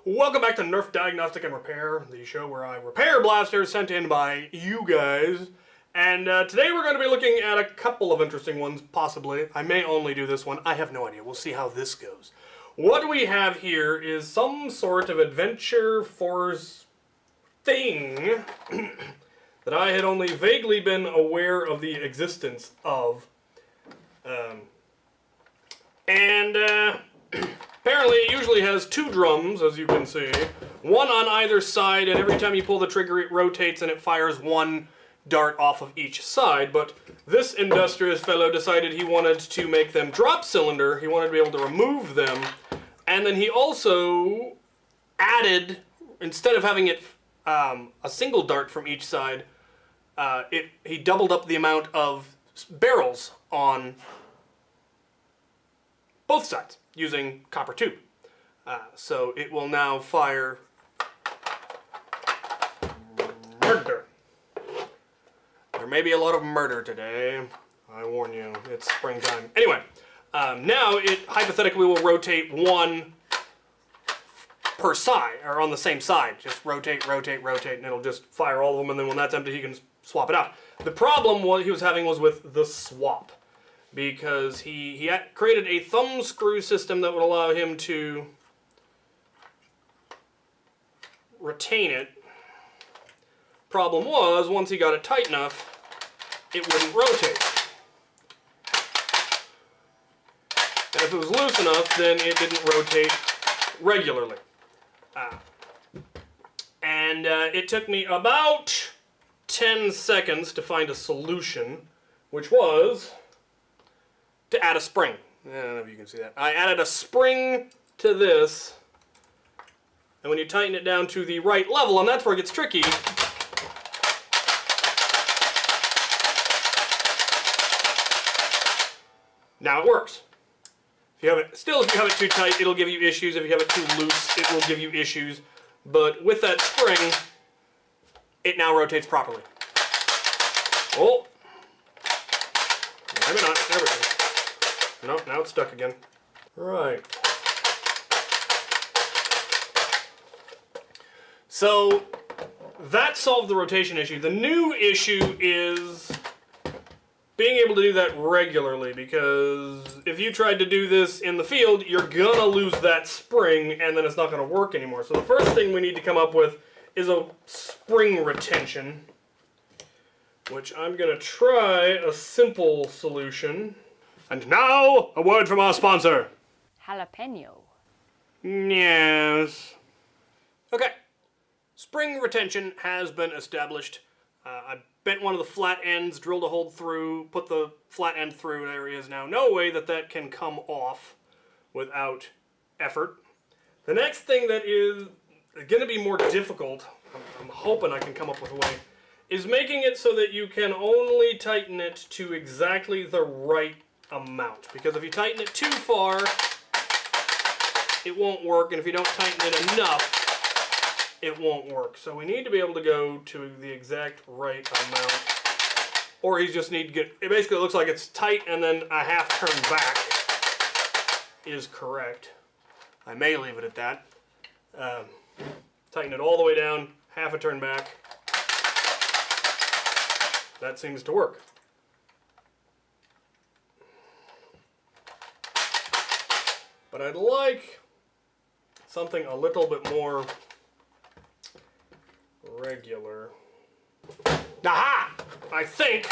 Welcome back to Nerf Diagnostic and Repair, the show where I repair blasters sent in by you guys. And today we're going to be looking at a couple of interesting ones, possibly. I may only do this one. I have no idea. We'll see how this goes. What we have here is some sort of adventure force thing that I had only vaguely been aware of the existence of. Apparently it usually has two drums, as you can see. One on either side, and every time you pull the trigger it rotates and it fires one dart off of each side. But this industrious fellow decided he wanted to make them drop cylinder. He wanted to be able to remove them. And then he also added, instead of having it a single dart from each side, he doubled up the amount of barrels on both sides using copper tube. So it will now fire murder. There may be a lot of murder today. I warn you, it's springtime. Anyway, now it hypothetically will rotate one per side, or on the same side. Just rotate, rotate, rotate, and it'll just fire all of them, and then when that's empty, he can swap it out. The problem he was having was with the swap, because he had created a thumb screw system that would allow him to retain it. Problem was, once he got it tight enough, it wouldn't rotate. And if it was loose enough, then it didn't rotate regularly. It took me about 10 seconds to find a solution, which was to add a spring. I don't know if you can see that. I added a spring to this, and when you tighten it down to the right level, and that's where it gets tricky, now it works. If you have it too tight, it'll give you issues. If you have it too loose, it will give you issues. But with that spring, it now rotates properly. Oh, maybe not. There we go. Nope, now it's stuck again. Right. So that solved the rotation issue. The new issue is being able to do that regularly, because if you tried to do this in the field, you're gonna lose that spring and then it's not gonna work anymore. So the first thing we need to come up with is a spring retention, which I'm gonna try a simple solution. And now, a word from our sponsor. Jalapeno. Yes. Okay. Spring retention has been established. I bent one of the flat ends, drilled a hole through, put the flat end through. There he is now. No way that can come off without effort. The next thing that is going to be more difficult, I'm hoping I can come up with a way, is making it so that you can only tighten it to exactly the right amount. Because if you tighten it too far, it won't work, and if you don't tighten it enough, it won't work. So we need to be able to go to the exact right amount, or you just need to get, it basically looks like it's tight and then a half turn back is correct. I may leave it at that. Tighten it all the way down, half a turn back. That seems to work. But I'd like something a little bit more regular. Aha! I think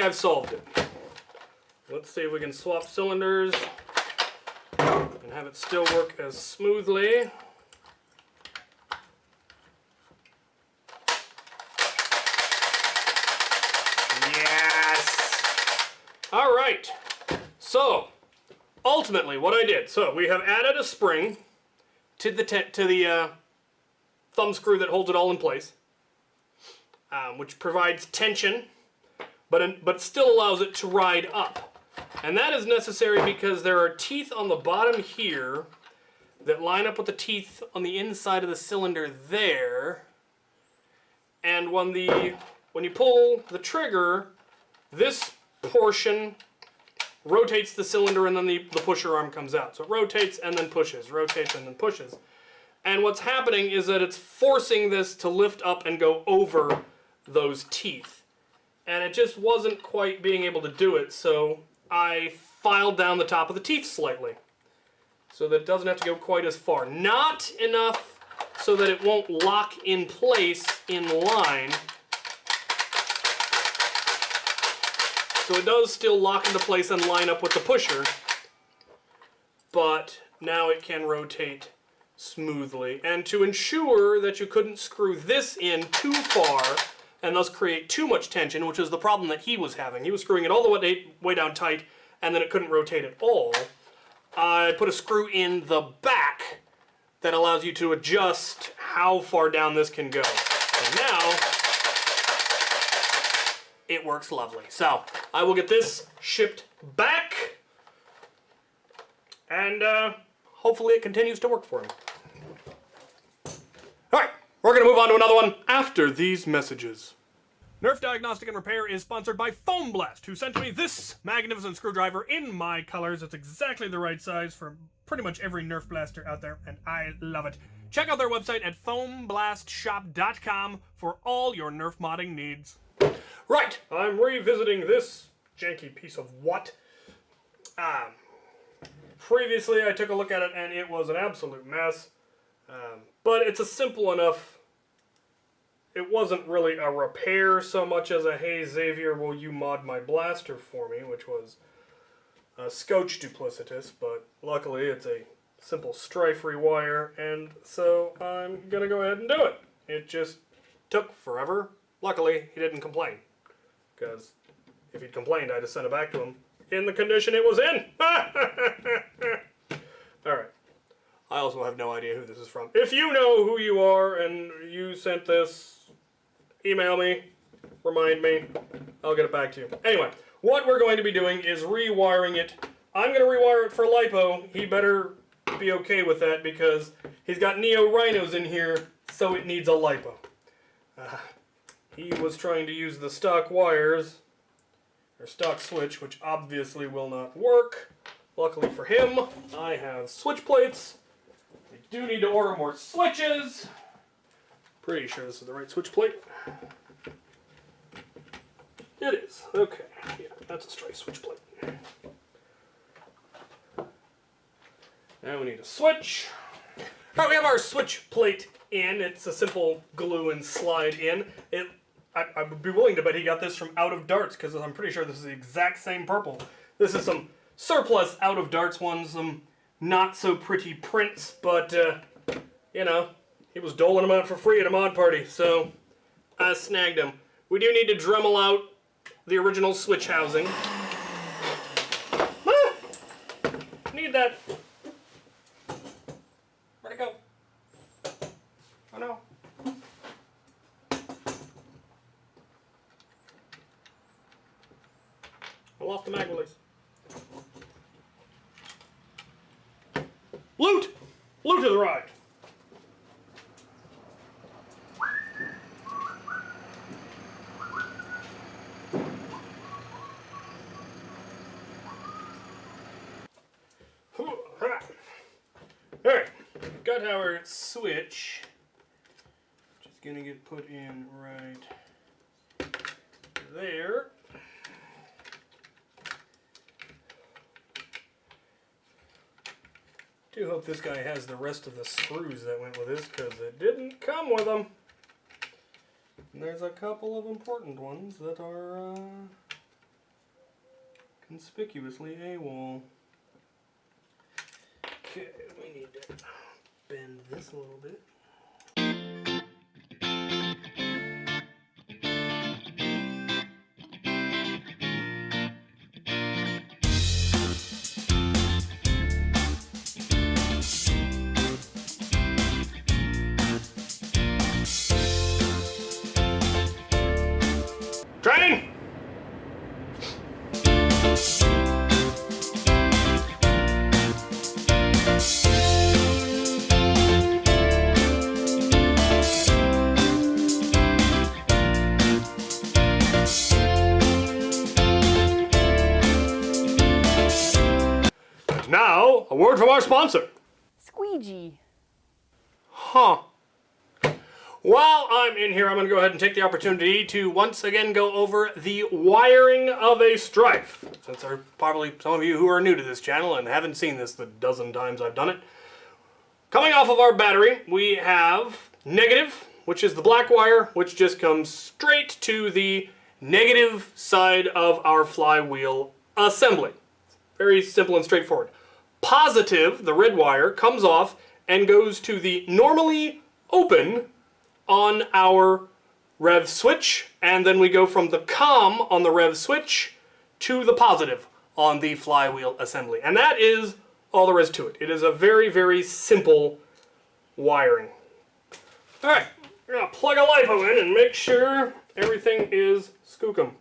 I've solved it. Let's see if we can swap cylinders and have it still work as smoothly. Yes! All right. So, ultimately what I did, so we have added a spring to the thumb screw that holds it all in place, which provides tension, but still allows it to ride up. And that is necessary because there are teeth on the bottom here that line up with the teeth on the inside of the cylinder there. And when you pull the trigger, this portion rotates the cylinder and then the pusher arm comes out. So it rotates and then pushes, rotates and then pushes. And what's happening is that it's forcing this to lift up and go over those teeth. And it just wasn't quite being able to do it, so I filed down the top of the teeth slightly, so that it doesn't have to go quite as far. Not enough so that it won't lock in place in line. So it does still lock into place and line up with the pusher, but now it can rotate smoothly. And to ensure that you couldn't screw this in too far and thus create too much tension, which is the problem that he was having. He was screwing it all the way down tight, and then it couldn't rotate at all. I put a screw in the back that allows you to adjust how far down this can go. And now, it works lovely. So, I will get this shipped back, and hopefully it continues to work for him. Alright, we're going to move on to another one after these messages. Nerf Diagnostic and Repair is sponsored by Foam Blast, who sent me this magnificent screwdriver in my colors. It's exactly the right size for pretty much every Nerf blaster out there, and I love it. Check out their website at foamblastshop.com for all your Nerf modding needs. Right, I'm revisiting this janky piece of what? Previously I took a look at it and it was an absolute mess, but it's a simple enough. It wasn't really a repair so much as a, hey Xavier, will you mod my blaster for me, which was scotch duplicitous, but luckily it's a simple strife rewire, and so I'm gonna go ahead and do it. It just took forever. Luckily, he didn't complain, because if he'd complained, I'd have sent it back to him in the condition it was in. Alright. I also have no idea who this is from. If you know who you are and you sent this, email me, remind me, I'll get it back to you. Anyway, what we're going to be doing is rewiring it. I'm going to rewire it for LiPo. He better be okay with that because he's got Neo Rhinos in here, so it needs a LiPo. He was trying to use the stock wires, or stock switch, which obviously will not work. Luckily for him, I have switch plates. I do need to order more switches. Pretty sure this is the right switch plate. It is. Okay. Yeah, that's a straight switch plate. Now we need a switch. Alright, we have our switch plate in. It's a simple glue and slide in. I would be willing to bet he got this from Out of Darts, because I'm pretty sure this is the exact same purple. This is some surplus Out of Darts ones, some not so pretty prints, but, you know, he was doling them out for free at a mod party, so I snagged them. We do need to Dremel out the original switch housing. Need that. Where'd it go? Oh no. I lost the mag release. Loot! Loot has arrived. Alright, got our switch, which is gonna get put in right there. Do hope this guy has the rest of the screws that went with this, because it didn't come with them. And there's a couple of important ones that are conspicuously AWOL. Okay, we need to bend this a little bit. Train! word from our sponsor. Squeegee. Huh. While I'm in here, I'm going to go ahead and take the opportunity to once again go over the wiring of a Strife. Since there are probably some of you who are new to this channel and haven't seen this the dozen times I've done it. Coming off of our battery, we have negative, which is the black wire, which just comes straight to the negative side of our flywheel assembly. Very simple and straightforward. Positive, the red wire, comes off and goes to the normally open on our rev switch, and then we go from the COM on the rev switch to the positive on the flywheel assembly. And that is all there is to it. It is a very, very simple wiring. Alright, we're going to plug a LiPo in and make sure everything is skookum.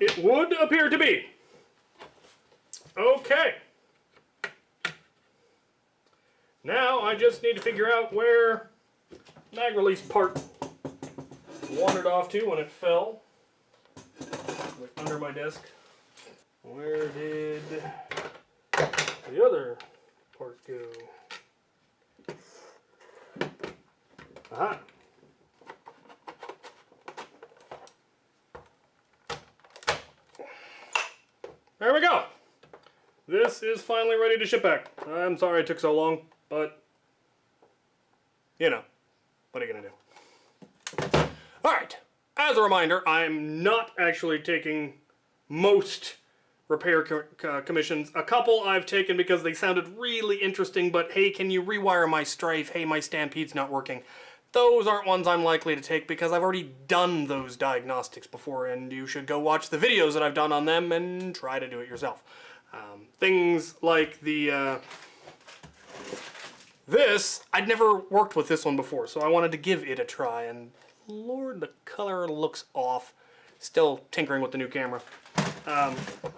It would appear to be. Okay. Now I just need to figure out where mag release part wandered off to when it fell. Like under my desk. Where did the other part go? Aha. There we go. This is finally ready to ship back. I'm sorry it took so long, but you know, what are you gonna do? Alright, as a reminder, I'm not actually taking most repair commissions. A couple I've taken because they sounded really interesting, but hey, can you rewire my Strife? Hey, my Stampede's not working. Those aren't ones I'm likely to take because I've already done those diagnostics before, and you should go watch the videos that I've done on them and try to do it yourself. Things like the this, I'd never worked with this one before, so I wanted to give it a try, and Lord, the color looks off. Still tinkering with the new camera.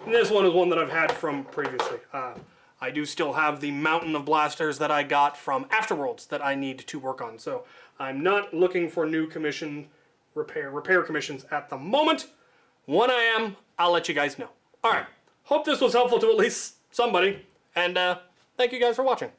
This one is one that I've had from previously. I do still have the mountain of blasters that I got from Afterworlds that I need to work on, so I'm not looking for new commission repair commissions at the moment. When I am, I'll let you guys know. Alright, hope this was helpful to at least somebody, and thank you guys for watching.